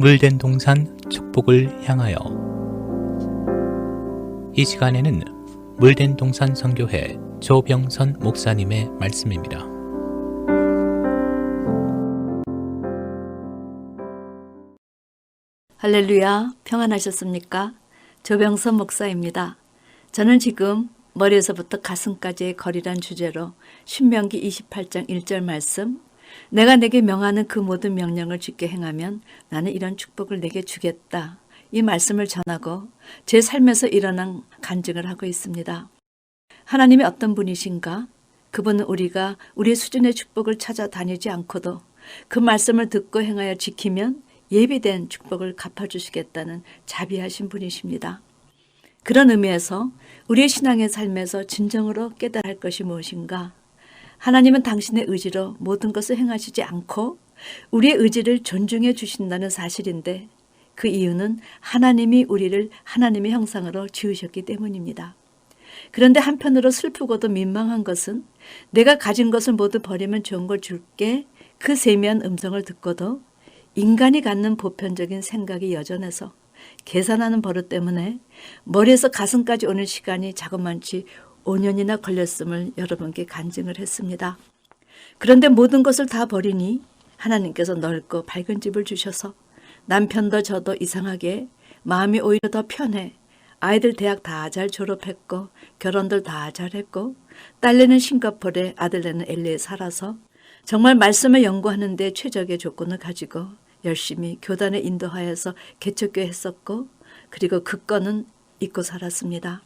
물된 동산 축복을 향하여. 이 시간에는 물된 동산 선교회 조병선 목사님의 말씀입니다. 할렐루야, 평안하셨습니까? 조병선 목사입니다. 저는 지금 머리에서부터 가슴까지의 거리란 주제로 신명기 28장 1절 말씀, 내가 내게 명하는 그 모든 명령을 지켜 행하면 나는 이런 축복을 내게 주겠다. 이 말씀을 전하고 제 삶에서 일어난 간증을 하고 있습니다. 하나님이 어떤 분이신가? 그분은 우리가 우리의 수준의 축복을 찾아다니지 않고도 그 말씀을 듣고 행하여 지키면 예비된 축복을 갚아주시겠다는 자비하신 분이십니다. 그런 의미에서 우리의 신앙의 삶에서 진정으로 깨달아야 할 것이 무엇인가? 하나님은 당신의 의지로 모든 것을 행하시지 않고 우리의 의지를 존중해 주신다는 사실인데 그 이유는 하나님이 우리를 하나님의 형상으로 지으셨기 때문입니다. 그런데 한편으로 슬프고도 민망한 것은 내가 가진 것을 모두 버리면 좋은 걸 줄게 그 세미한 음성을 듣고도 인간이 갖는 보편적인 생각이 여전해서 계산하는 버릇 때문에 머리에서 가슴까지 오는 시간이 자그만치 5년이나 걸렸음을 여러분께 간증을 했습니다. 그런데 모든 것을 다 버리니 하나님께서 넓고 밝은 집을 주셔서 남편도 저도 이상하게 마음이 오히려 더 편해. 아이들 대학 다 잘 졸업했고 결혼들 다 잘했고 딸내는 싱가포르에 아들내는 LA에 살아서 정말 말씀을 연구하는 데 최적의 조건을 가지고 열심히 교단에 인도하여서 개척교회 했었고 그리고 그 건은 잊고 살았습니다.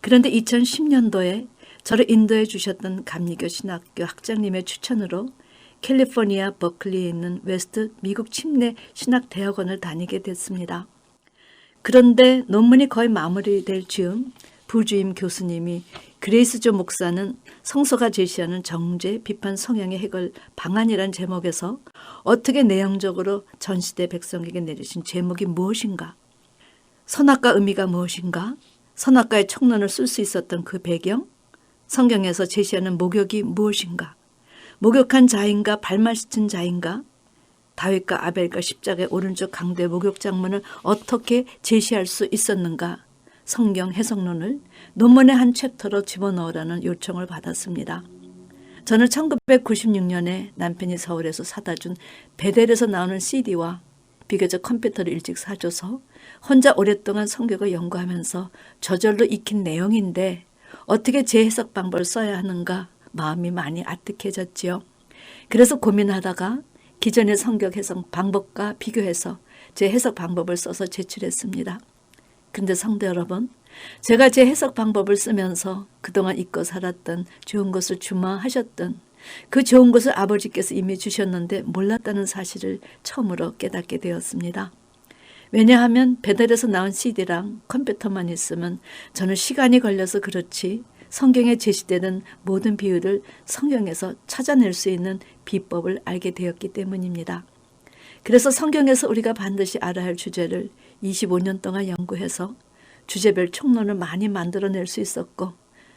그런데 2010년도에 저를 인도해 주셨던 감리교 신학교 학장님의 추천으로 캘리포니아 버클리에 있는 웨스트 미국 침례 신학대학원을 다니게 됐습니다. 그런데 논문이 거의 마무리될 즈음 부주임 교수님이 그레이스조 목사는 성서가 제시하는 정죄, 비판, 성향의 해결 방안이란 제목에서 어떻게 내용적으로 전시대 백성에게 내리신 제목이 무엇인가? 선악과 의미가 무엇인가? 선악과의 촉론을 쓸 수 있었던 그 배경? 성경에서 제시하는 목욕이 무엇인가? 목욕한 자인가 발만 씻은 자인가? 다윗과 아벨과 십자가의 오른쪽 강대 목욕 장면을 어떻게 제시할 수 있었는가? 성경 해석론을 논문의 한 챕터로 집어넣으라는 요청을 받았습니다. 저는 1996년에 남편이 서울에서 사다 준 베델에서 나오는 CD와 비교적 컴퓨터를 일찍 사줘서 혼자 오랫동안 성경을 연구하면서 저절로 익힌 내용인데 어떻게 제 해석 방법을 써야 하는가 마음이 많이 아득해졌지요. 그래서 고민하다가 기존의 성경 해석 방법과 비교해서 제 해석 방법을 써서 제출했습니다. 근데 성도 여러분, 제가 제 해석 방법을 쓰면서 그동안 잊고 살았던 좋은 것을 주마하셨던 그 좋은 것을 아버지께서 이미 주셨는데 몰랐다는 사실을 처음으로 깨닫게 되었습니다. 왜냐하면 배달에서 나온 CD랑 컴퓨터만 있으면 저는 시간이 걸려서 그렇지 성경에 제시되는 모든 비유를 성경에서 찾아낼 수 있는 비법을 알게 되었기 때문입니다. 그래서 성경에서 우리가 반드시 알아야 할 주제를 25년 동안 연구해서 주제별 촉론을 많이 만들어낼 수 있었고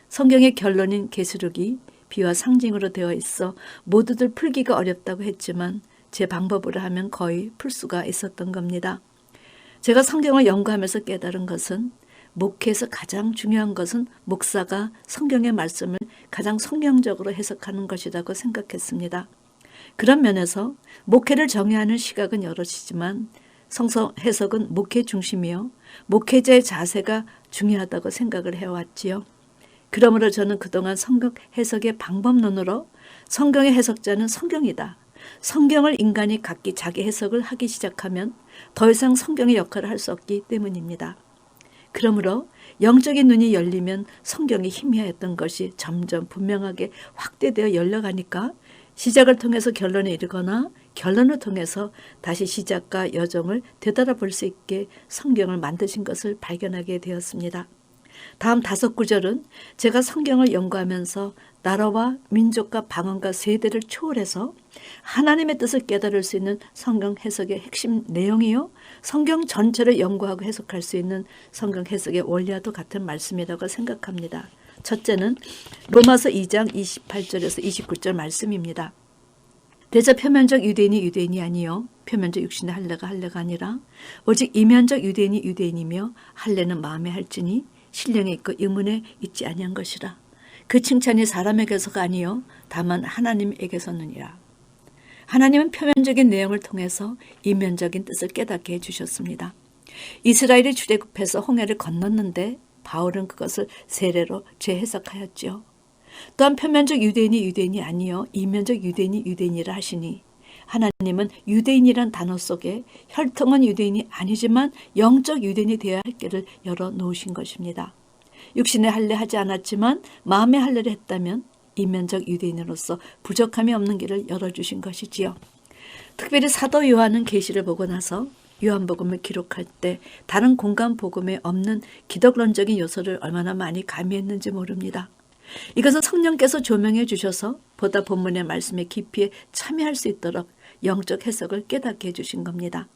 성경의 결론인 계시록이 비와 상징으로 되어 있어 모두들 풀기가 어렵다고 했지만 제 방법으로 하면 거의 풀 수가 있었던 겁니다. 제가 성경을 연구하면서 깨달은 것은 목회에서 가장 중요한 것은 목사가 성경의 말씀을 가장 성경적으로 해석하는 것이라고 생각했습니다. 그런 면에서 목회를 정의하는 시각은 여럿이지만 성서 해석은 목회 중심이요. 목회자의 자세가 중요하다고 생각을 해왔지요. 그러므로 저는 그동안 성경 해석의 방법론으로 성경의 해석자는 성경이다. 성경을 인간이 각기 자기 해석을 하기 시작하면 더 이상 성경의 역할을 할 수 없기 때문입니다. 그러므로 영적인 눈이 열리면 성경이 희미하였던 것이 점점 분명하게 확대되어 열려가니까 시작을 통해서 결론에 이르거나 결론을 통해서 다시 시작과 여정을 되돌아볼 수 있게 성경을 만드신 것을 발견하게 되었습니다. 다음 5구절은 제가 성경을 연구하면서 나라와 민족과 방언과 세대를 초월해서 하나님의 뜻을 깨달을 수 있는 성경 해석의 핵심 내용이요. 성경 전체를 연구하고 해석할 수 있는 성경 해석의 원리와도 같은 말씀이라고 생각합니다. 첫째는 로마서 2장 28절에서 29절 말씀입니다. 대저 표면적 유대인이 유대인이 아니요 표면적 육신의 할례가 할례가 아니라 오직 이면적 유대인이 유대인이며 할례는 마음에 할지니 신령에 있고 의문에 있지 아니한 것이라. 그 칭찬이 사람에게서가 아니요 다만 하나님에게서느니라. 하나님은 표면적인 내용을 통해서 이면적인 뜻을 깨닫게 해주셨습니다. 이스라엘이 출애굽해서 홍해를 건넜는데 바울은 그것을 세례로 재해석하였지요. 또한 표면적 유대인이 유대인이 아니요 이면적 유대인이 유대인이라 하시니 하나님은 유대인이란 단어 속에 혈통은 유대인이 아니지만 영적 유대인이 되어야 할 길을 열어놓으신 것입니다. 육신의 할례하지 않았지만 마음의 할례를 했다면 이면적 유대인으로서 부족함이 없는 길을 열어주신 것이지요. 특별히 사도 요한은 계시를 보고 나서 요한복음을 기록할 때 다른 공간 복음에 없는 기독론적인 요소를 얼마나 많이 가미했는지 모릅니다. 이것은 성령께서 조명해 주셔서 보다 본문의 말씀의 깊이에 참여할 수 있도록 영적 해석을 깨닫게 해주신 겁니다.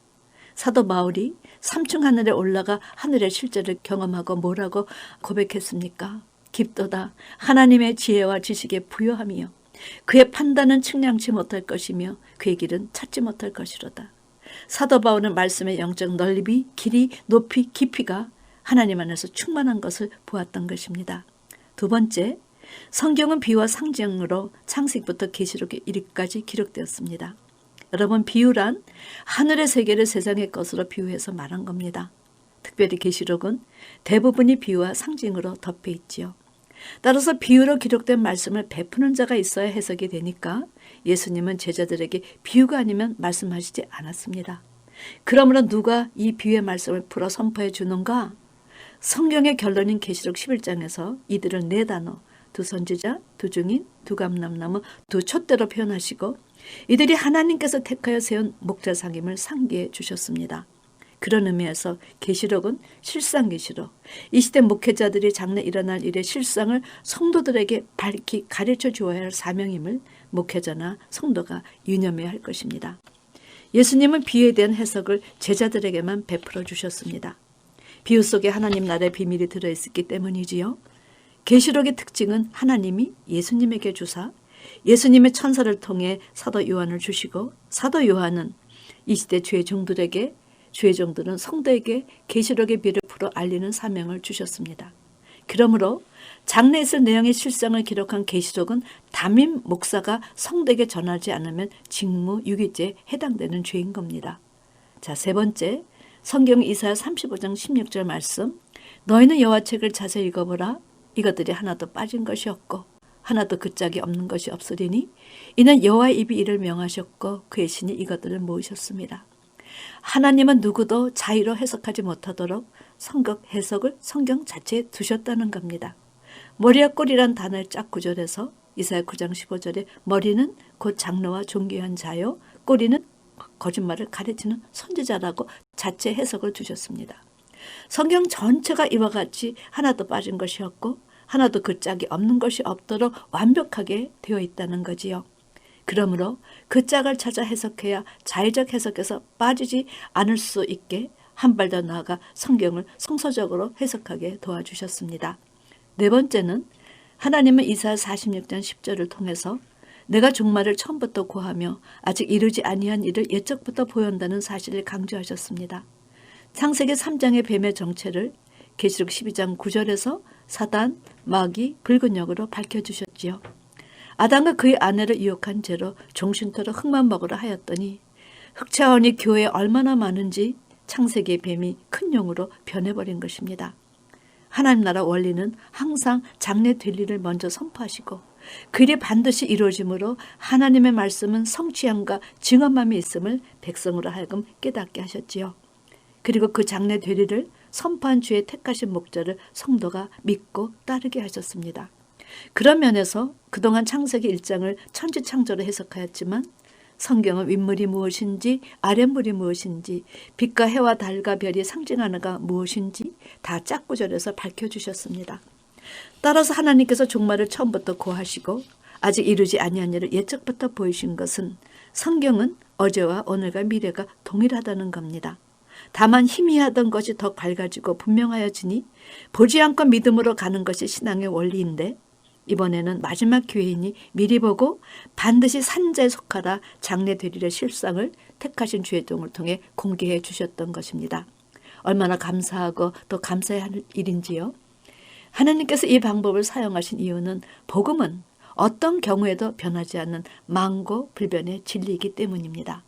사도 바울이 삼층 하늘에 올라가 하늘의 실제를 경험하고 뭐라고 고백했습니까? 깊도다 하나님의 지혜와 지식에 부요함이요 그의 판단은 측량치 못할 것이며 그의 길은 찾지 못할 것이로다. 사도 바울은 말씀의 영적 넓이, 길이, 높이, 깊이가 하나님 안에서 충만한 것을 보았던 것입니다. 두 번째, 성경은 비유와 상징으로 창세기부터 계시록에 이르기까지 기록되었습니다. 여러분, 비유란 하늘의 세계를 세상의 것으로 비유해서 말한 겁니다. 특별히 계시록은 대부분이 비유와 상징으로 덮여 있지요. 따라서 비유로 기록된 말씀을 베푸는 자가 있어야 해석이 되니까 예수님은 제자들에게 비유가 아니면 말씀하시지 않았습니다. 그러므로 누가 이 비유의 말씀을 풀어 선포해 주는가? 성경의 결론인 계시록 11장에서 이들을 네 단어, 두 선지자, 두 증인, 두 감람나무, 두 촛대로 표현하시고 이들이 하나님께서 택하여 세운 목자상임을 상기해 주셨습니다. 그런 의미에서 계시록은 실상계시록, 이 시대 목회자들이 장래 일어날 일의 실상을 성도들에게 밝히 가르쳐 주어야 할 사명임을 목회자나 성도가 유념해야 할 것입니다. 예수님은 비유에 대한 해석을 제자들에게만 베풀어 주셨습니다. 비유 속에 하나님 나라의 비밀이 들어있었기 때문이지요. 계시록의 특징은 하나님이 예수님에게 주사 예수님의 천사를 통해 사도 요한을 주시고 사도 요한은 이 시대 죄의 종들에게 주의 종들은 성도에게 계시록의 비를 풀어 알리는 사명을 주셨습니다. 그러므로 장래에 있을 내용의 실상을 기록한 계시록은 담임 목사가 성도에게 전하지 않으면 직무유기죄에 해당되는 죄인 겁니다. 자, 세 번째, 성경 이사야 35장 16절 말씀, 너희는 여호와 책을 자세히 읽어보라. 이것들이 하나도 빠진 것이 없고 하나도 그 짝이 없는 것이 없으리니 이는 여호와의 입이 이를 명하셨고 그의 신이 이것들을 모으셨습니다. 하나님은 누구도 자의로 해석하지 못하도록 성경 해석을 성경 자체에 두셨다는 겁니다. 머리와 꼴이란 단어의 짝 구절에서 이사야 9장 15절에 머리는 곧 장로와 존귀한 자요 꼬리는 거짓말을 가르치는 선지자라고 자체 해석을 두셨습니다. 성경 전체가 이와 같이 하나도 빠진 것이 없고 하나도 그 짝이 없는 것이 없도록 완벽하게 되어 있다는 거지요. 그러므로 그 짝을 찾아 해석해야 자의적 해석에서 빠지지 않을 수 있게 한 발 더 나아가 성경을 성서적으로 해석하게 도와주셨습니다. 네 번째는 하나님은 이사야 46장 10절을 통해서 내가 종말을 처음부터 고하며 아직 이루지 아니한 일을 예적부터 보여온다는 사실을 강조하셨습니다. 창세기 3장의 뱀의 정체를 계시록 12장 9절에서 사단, 마귀, 붉은 영으로 밝혀주셨지요. 아담과 그의 아내를 유혹한 죄로 종신토로 흙만 먹으라 하였더니 흑차원이 교회에 얼마나 많은지 창세기의 뱀이 큰 용으로 변해버린 것입니다. 하나님 나라 원리는 항상 장래 될 일을 먼저 선포하시고 그 일이 반드시 이루어지므로 하나님의 말씀은 성취함과 증언함이 있음을 백성으로 하여금 깨닫게 하셨지요. 그리고 그 장래 될 일을 선포한 주의 택하신 목자를 성도가 믿고 따르게 하셨습니다. 그런 면에서 그동안 창세기 1장을 천지창조로 해석하였지만 성경은 윗물이 무엇인지 아랫물이 무엇인지 빛과 해와 달과 별이 상징하는가 무엇인지 다 짝구절에서 밝혀주셨습니다. 따라서 하나님께서 종말을 처음부터 고하시고 아직 이루지 아니한 일을 예적부터 보이신 것은 성경은 어제와 오늘과 미래가 동일하다는 겁니다. 다만 희미하던 것이 더 밝아지고 분명하여지니 보지 않고 믿음으로 가는 것이 신앙의 원리인데 이번에는 마지막 기회이니 미리 보고 반드시 산자에 속하라 장래 되리라 실상을 택하신 주의 종을 통해 공개해 주셨던 것입니다. 얼마나 감사하고 또 감사해야 할 일인지요. 하나님께서 이 방법을 사용하신 이유는 복음은 어떤 경우에도 변하지 않는 만고 불변의 진리이기 때문입니다.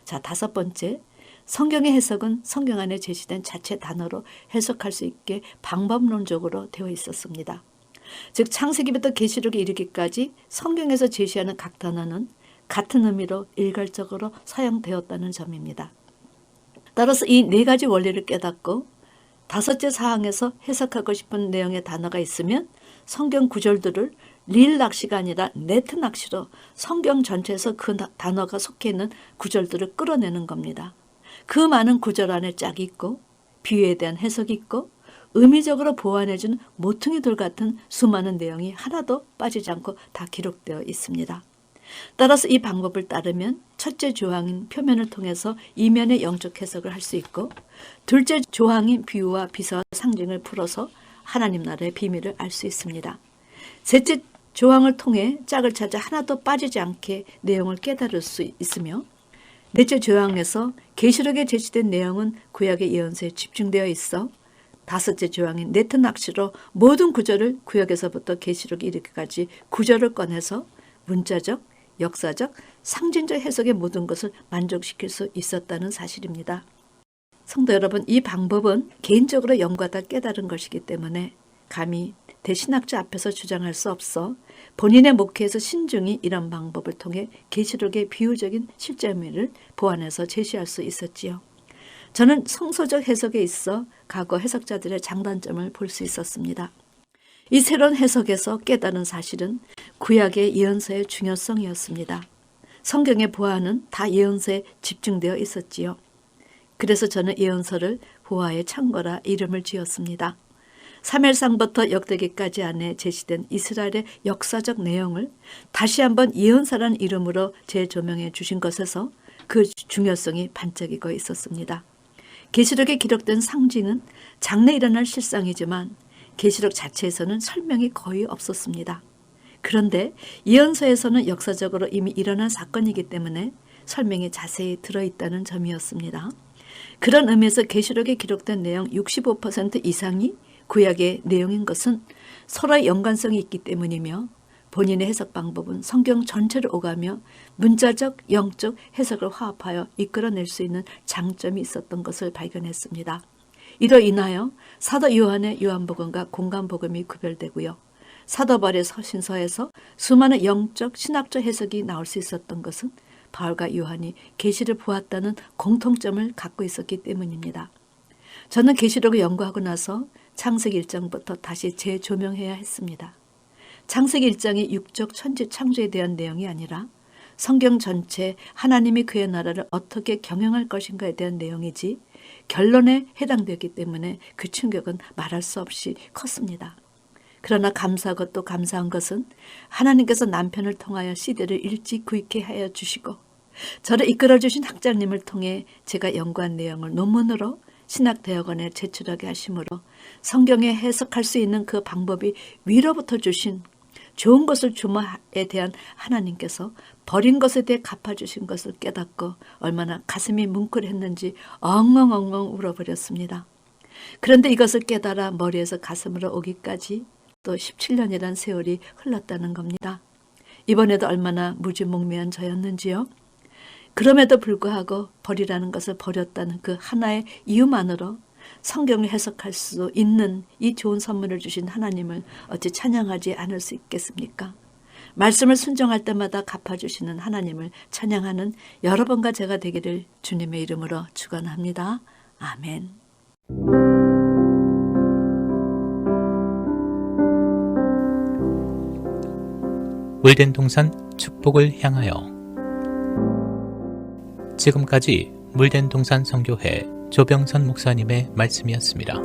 자, 5번째, 성경의 해석은 성경 안에 제시된 자체 단어로 해석할 수 있게 방법론적으로 되어 있었습니다. 즉 창세기부터 계시록에 이르기까지 성경에서 제시하는 각 단어는 같은 의미로 일괄적으로 사용되었다는 점입니다. 따라서 이 4가지 원리를 깨닫고 5째 사항에서 해석하고 싶은 내용의 단어가 있으면 성경 구절들을 릴 낚시가 아니라 네트 낚시로 성경 전체에서 그 단어가 속해 있는 구절들을 끌어내는 겁니다. 그 많은 구절 안에 짝이 있고 비유에 대한 해석이 있고 의미적으로 보완해주는 모퉁이돌 같은 수많은 내용이 하나도 빠지지 않고 다 기록되어 있습니다. 따라서 이 방법을 따르면 첫째 조항인 표면을 통해서 이면의 영적 해석을 할 수 있고 둘째 조항인 비유와 비서와 상징을 풀어서 하나님 나라의 비밀을 알 수 있습니다. 셋째 조항을 통해 짝을 찾아 하나도 빠지지 않게 내용을 깨달을 수 있으며 넷째 조항에서 계시록에 제시된 내용은 구약의 예언서에 집중되어 있어 5째 조항인 네트 낚시로 모든 구절을 구약에서부터 계시록에 이르기까지 구절을 꺼내서 문자적, 역사적, 상징적 해석의 모든 것을 만족시킬 수 있었다는 사실입니다. 성도 여러분, 이 방법은 개인적으로 영과다 깨달은 것이기 때문에 감히 대신학자 앞에서 주장할 수 없어 본인의 목회에서 신중히 이런 방법을 통해 계시록의 비유적인 실제 의미를 보완해서 제시할 수 있었지요. 저는 성서적 해석에 있어 과거 해석자들의 장단점을 볼 수 있었습니다. 이 새로운 해석에서 깨달은 사실은 구약의 예언서의 중요성이었습니다. 성경의 보화는 다 예언서에 집중되어 있었지요. 그래서 저는 예언서를 보화의 창고라 이름을 지었습니다. 사무엘상부터 역대기까지 안에 제시된 이스라엘의 역사적 내용을 다시 한번 예언서라는 이름으로 재조명해 주신 것에서 그 중요성이 반짝이고 있었습니다. 계시록에 기록된 상징은 장래 일어날 실상이지만 계시록 자체에서는 설명이 거의 없었습니다. 그런데 예언서에서는 역사적으로 이미 일어난 사건이기 때문에 설명이 자세히 들어있다는 점이었습니다. 그런 의미에서 계시록에 기록된 내용 65% 이상이 구약의 내용인 것은 서로의 연관성이 있기 때문이며 본인의 해석 방법은 성경 전체를 오가며 문자적, 영적 해석을 화합하여 이끌어낼 수 있는 장점이 있었던 것을 발견했습니다. 이로 인하여 사도 요한의 요한복음과 공간복음이 구별되고요. 사도 바울의 서신서에서 수많은 영적, 신학적 해석이 나올 수 있었던 것은 바울과 요한이 계시를 보았다는 공통점을 갖고 있었기 때문입니다. 저는 계시록을 연구하고 나서 창세기 1장부터 다시 재조명해야 했습니다. 창세기 1장이 육적 천지 창조에 대한 내용이 아니라 성경 전체 하나님이 그의 나라를 어떻게 경영할 것인가에 대한 내용이지 결론에 해당되었기 때문에 그 충격은 말할 수 없이 컸습니다. 그러나 감사하고 또 감사한 것은 하나님께서 남편을 통하여 시대를 일찍 구익해 하여 주시고 저를 이끌어주신 학자님을 통해 제가 연구한 내용을 논문으로 신학대학원에 제출하게 하심으로 성경에 해석할 수 있는 그 방법이 위로부터 주신 좋은 것을 주마에 대한 하나님께서 버린 것에 대해 갚아주신 것을 깨닫고 얼마나 가슴이 뭉클했는지 엉엉엉엉 울어버렸습니다. 그런데 이것을 깨달아 머리에서 가슴으로 오기까지 또 17년이란 세월이 흘렀다는 겁니다. 이번에도 얼마나 무지몽매한 저였는지요. 그럼에도 불구하고 버리라는 것을 버렸다는 그 하나의 이유만으로 성경을 해석할 수 있는 이 좋은 선물을 주신 하나님을 어찌 찬양하지 않을 수 있겠습니까? 말씀을 순종할 때마다 갚아주시는 하나님을 찬양하는 여러분과 제가 되기를 주님의 이름으로 축원합니다. 아멘. 물된 동산 축복을 향하여. 지금까지 물된 동산 선교회 조병선 목사님의 말씀이었습니다.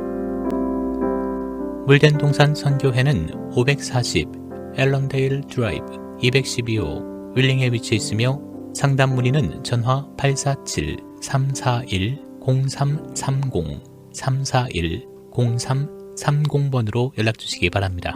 물된 동산 선교회는 540 앨런데일 드라이브 212호 윌링에 위치해 있으며 상담 문의는 전화 847-341-0330 341-0330번으로 연락 주시기 바랍니다.